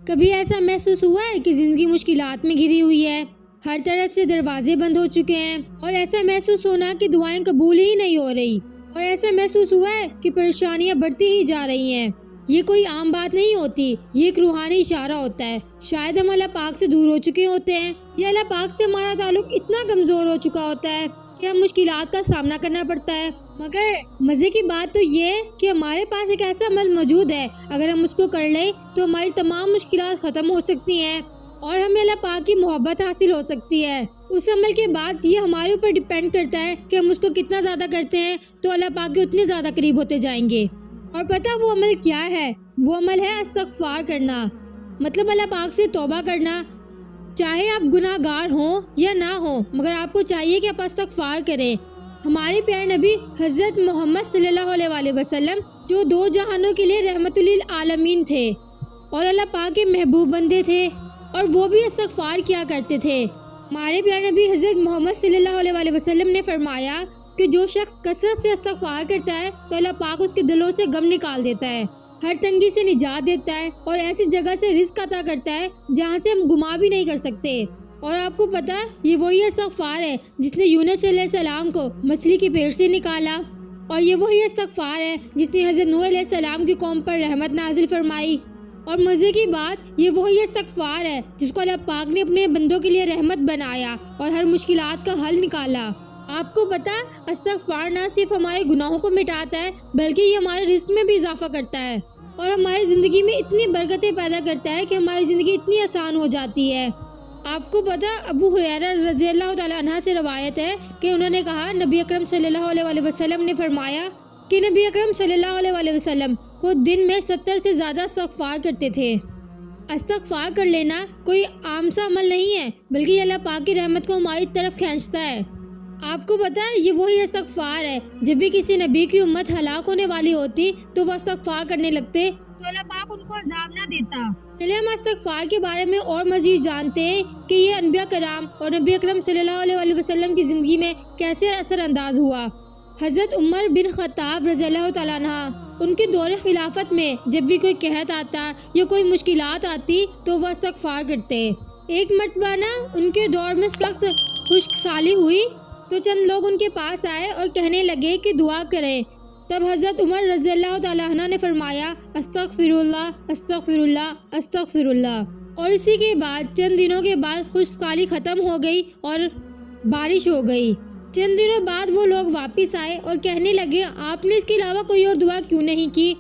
کبھی ایسا محسوس ہوا ہے کہ زندگی مشکلات میں گھری ہوئی ہے، ہر طرف سے دروازے بند ہو چکے ہیں، اور ایسا محسوس ہونا کہ دعائیں قبول ہی نہیں ہو رہی، اور ایسا محسوس ہوا ہے کہ پریشانیاں بڑھتی ہی جا رہی ہیں؟ یہ کوئی عام بات نہیں ہوتی، یہ ایک روحانی اشارہ ہوتا ہے۔ شاید ہم اللہ پاک سے دور ہو چکے ہوتے ہیں، یا اللہ پاک سے ہمارا تعلق اتنا کمزور ہو چکا ہوتا ہے کہ ہم مشکلات کا سامنا کرنا پڑتا ہے۔ مگر مزے کی بات تو یہ ہے کہ ہمارے پاس ایک ایسا عمل موجود ہے، اگر ہم اس کو کر لیں تو ہماری تمام مشکلات ختم ہو سکتی ہیں اور ہمیں اللہ پاک کی محبت حاصل ہو سکتی ہے۔ اس عمل کے بعد یہ ہمارے اوپر ڈیپینڈ کرتا ہے کہ ہم اس کو کتنا زیادہ کرتے ہیں تو اللہ پاک کے اتنے زیادہ قریب ہوتے جائیں گے۔ اور پتہ وہ عمل کیا ہے؟ وہ عمل ہے استغفار کرنا، مطلب اللہ پاک سے توبہ کرنا۔ چاہے آپ گناہ گار ہوں یا نہ ہوں، مگر آپ کو چاہیے کہ آپ استغفار کریں۔ ہمارے پیارے نبی حضرت محمد صلی اللہ علیہ وآلہ وسلم جو دو جہانوں کے لیے رحمت للعالمین تھے اور اللہ پاک کے محبوب بندے تھے، اور وہ بھی استغفار کیا کرتے تھے۔ ہمارے پیارے نبی حضرت محمد صلی اللہ علیہ وآلہ وسلم نے فرمایا کہ جو شخص کثرت سے استغفار کرتا ہے تو اللہ پاک اس کے دلوں سے غم نکال دیتا ہے، ہر تنگی سے نجات دیتا ہے، اور ایسی جگہ سے رزق عطا کرتا ہے جہاں سے ہم گما بھی نہیں کر سکتے۔ اور آپ کو پتہ یہ وہی استغفار ہے جس نے یونس علیہ السلام کو مچھلی کے پیٹ سے نکالا، اور یہ وہی استغفار ہے جس نے حضرت نوح علیہ السلام کی قوم پر رحمت نازل فرمائی۔ اور مزے کی بات، یہ وہی استغفار ہے جس کو اللہ پاک نے اپنے بندوں کے لیے رحمت بنایا اور ہر مشکلات کا حل نکالا۔ آپ کو پتہ استغفار نہ صرف ہمارے گناہوں کو مٹاتا ہے بلکہ یہ ہمارے رزق میں بھی اضافہ کرتا ہے اور ہماری زندگی میں اتنی برکتیں پیدا کرتا ہے کہ ہماری زندگی اتنی آسان ہو جاتی ہے۔ آپ کو پتہ ابو ہریرہ رضی اللہ تعالیٰ عنہ سے روایت ہے کہ انہوں نے کہا، نبی اکرم صلی اللہ علیہ وآلہ وسلم نے فرمایا کہ نبی اکرم صلی اللہ علیہ وآلہ وسلم خود دن میں 70 سے زیادہ استغفار کرتے تھے۔ استغفار کر لینا کوئی عام سا عمل نہیں ہے بلکہ یہ اللہ پاک کی رحمت کو ہماری طرف کھینچتا ہے۔ آپ کو پتہ ہے یہ وہی استغفار ہے، جب بھی کسی نبی کی امت ہلاک ہونے والی ہوتی تو وہ استغفار کرنے لگتے تو اللہ پاک ان کو عذاب نہ دیتا۔ چلے ہم استغفار کے بارے میں اور مزید جانتے ہیں کہ یہ انبیاء کرام اور نبی اکرم صلی اللہ علیہ وآلہ وسلم کی زندگی میں کیسے اثر انداز ہوا۔ حضرت عمر بن خطاب رضی اللہ تعالیٰ عنہ، ان کے دور خلافت میں جب بھی کوئی قحط آتا یا کوئی مشکلات آتی تو وہ استغفار کرتے۔ ایک مرتبہ ان کے دور میں سخت خشک سالی ہوئی تو چند لوگ ان کے پاس آئے اور کہنے لگے کہ دعا کریں۔ تب حضرت عمر رضی اللہ تعالیٰ عنہ نے فرمایا، استغفر اللہ استغفر اللہ استغفر اللہ، اور اسی کے بعد چند دنوں کے بعد خشک سالی ختم ہو گئی اور بارش ہو گئی۔ چند دنوں بعد وہ لوگ واپس آئے اور کہنے لگے، آپ نے اس کے علاوہ کوئی اور دعا کیوں نہیں کی؟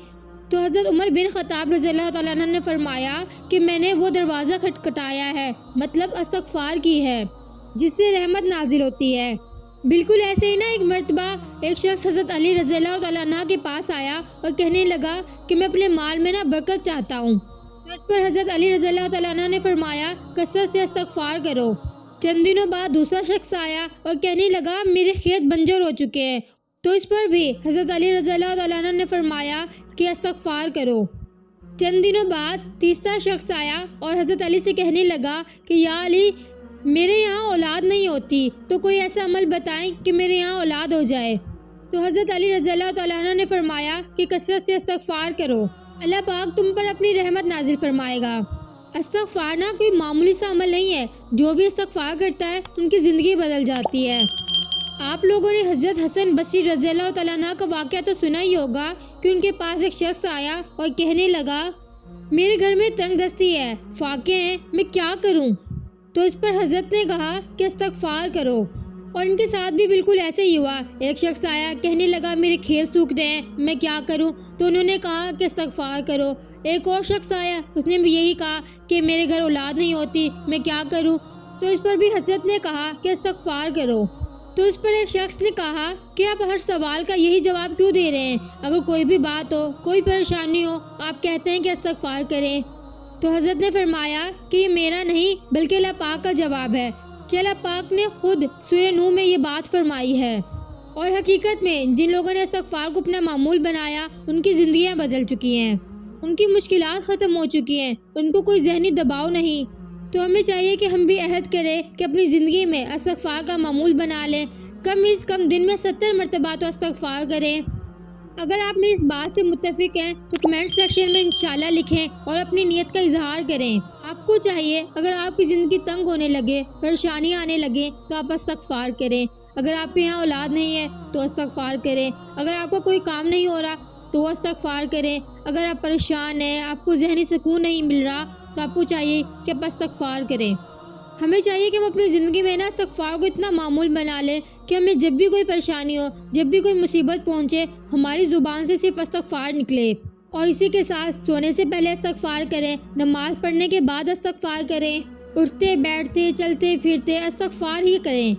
تو حضرت عمر بن خطاب رضی اللہ تعالیٰ عنہ نے فرمایا کہ میں نے وہ دروازہ کھٹکھٹایا ہے، مطلب استغفار کی ہے، جس سے رحمت نازل ہوتی ہے۔ بالکل ایسے ہی ایک مرتبہ ایک شخص حضرت علی رضی اللہ تعالیٰ عنہ کے پاس آیا اور کہنے لگا کہ میں اپنے مال میں برکت چاہتا ہوں۔ تو اس پر حضرت علی رضی اللہ تعالیٰ عنہ نے فرمایا، کثرت سے استغفار کرو۔ چند دنوں بعد دوسرا شخص آیا اور کہنے لگا، میرے کھیت بنجر ہو چکے ہیں۔ تو اس پر بھی حضرت علی رضی اللہ تعالیٰ عنہ نے فرمایا کہ استغفار کرو۔ چند دنوں بعد تیسرا شخص آیا اور حضرت علی سے کہنے لگا کہ یا علی، میرے یہاں اولاد نہیں ہوتی، تو کوئی ایسا عمل بتائیں کہ میرے یہاں اولاد ہو جائے۔ تو حضرت علی رضی اللہ تعالیٰ عنہ نے فرمایا کہ کثرت سے استغفار کرو، اللہ پاک تم پر اپنی رحمت نازل فرمائے گا۔ استغفار کوئی معمولی سا عمل نہیں ہے، جو بھی استغفار کرتا ہے ان کی زندگی بدل جاتی ہے۔ آپ لوگوں نے حضرت حسن بصری رضی اللہ تعالیٰ عنہ کا واقعہ تو سنا ہی ہوگا کہ ان کے پاس ایک شخص آیا اور کہنے لگا، میرے گھر میں تنگ دستی ہے، فاقے ہیں، میں کیا کروں؟ تو اس پر حضرت نے کہا کہ استغفار کرو، اور ان کے ساتھ بھی بالکل ایسے ہی ہوا۔ ایک شخص آیا، کہنے لگا میرے کھیت سوکھ رہے ہیں، میں کیا کروں؟ تو انہوں نے کہا کہ استغفار کرو۔ ایک اور شخص آیا، اس نے بھی یہی کہا کہ میرے گھر اولاد نہیں ہوتی، میں کیا کروں؟ تو اس پر بھی حضرت نے کہا کہ استغفار کرو۔ تو اس پر ایک شخص نے کہا کہ آپ ہر سوال کا یہی جواب کیوں دے رہے ہیں؟ اگر کوئی بھی بات ہو، کوئی پریشانی ہو، آپ کہتے ہیں کہ استغفار کریں۔ تو حضرت نے فرمایا کہ یہ میرا نہیں بلکہ اللہ پاک کا جواب ہے، کہ اللہ پاک نے خود سورہ نوح میں یہ بات فرمائی ہے، اور حقیقت میں جن لوگوں نے استغفار کو اپنا معمول بنایا ان کی زندگیاں بدل چکی ہیں، ان کی مشکلات ختم ہو چکی ہیں، ان کو کوئی ذہنی دباؤ نہیں۔ تو ہمیں چاہیے کہ ہم بھی عہد کریں کہ اپنی زندگی میں استغفار کا معمول بنا لیں، کم از کم دن میں 70 مرتبہ تو استغفار کریں۔ اگر آپ میری اس بات سے متفق ہیں تو کمنٹ سیکشن میں انشاءاللہ لکھیں اور اپنی نیت کا اظہار کریں۔ آپ کو چاہیے اگر آپ کی زندگی تنگ ہونے لگے، پریشانیاں آنے لگے تو آپ استغفار کریں۔ اگر آپ کے یہاں اولاد نہیں ہے تو استغفار کریں۔ اگر آپ کو کوئی کام نہیں ہو رہا تو استغفار کریں۔ اگر آپ پریشان ہیں، آپ کو ذہنی سکون نہیں مل رہا تو آپ کو چاہیے کہ آپ استغفار کریں۔ ہمیں چاہیے کہ ہم اپنی زندگی میں استغفار کو اتنا معمول بنا لیں کہ ہمیں جب بھی کوئی پریشانی ہو، جب بھی کوئی مصیبت پہنچے، ہماری زبان سے صرف استغفار نکلے۔ اور اسی کے ساتھ سونے سے پہلے استغفار کریں، نماز پڑھنے کے بعد استغفار کریں، اٹھتے بیٹھتے چلتے پھرتے استغفار ہی کریں۔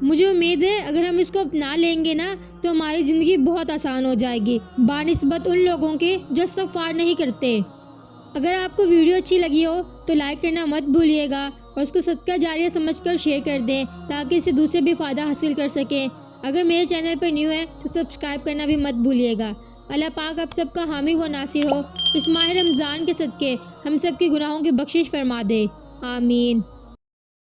مجھے امید ہے اگر ہم اس کو اپنا لیں گے نا تو ہماری زندگی بہت آسان ہو جائے گی بنسبت ان لوگوں کے جو استغفار نہیں کرتے۔ اگر آپ کو ویڈیو اچھی لگی ہو تو لائک کرنا مت بھولیے گا اور اس کو صدقہ جاریہ سمجھ کر شیئر کر دیں تاکہ اسے دوسرے بھی فائدہ حاصل کر سکیں۔ اگر میرے چینل پر نیو ہے تو سبسکرائب کرنا بھی مت بھولیے گا۔ اللہ پاک آپ سب کا حامی و ناصر ہو۔ اس ماہ رمضان کے صدقے ہم سب کے گناہوں کی بخشش فرما دے، آمین۔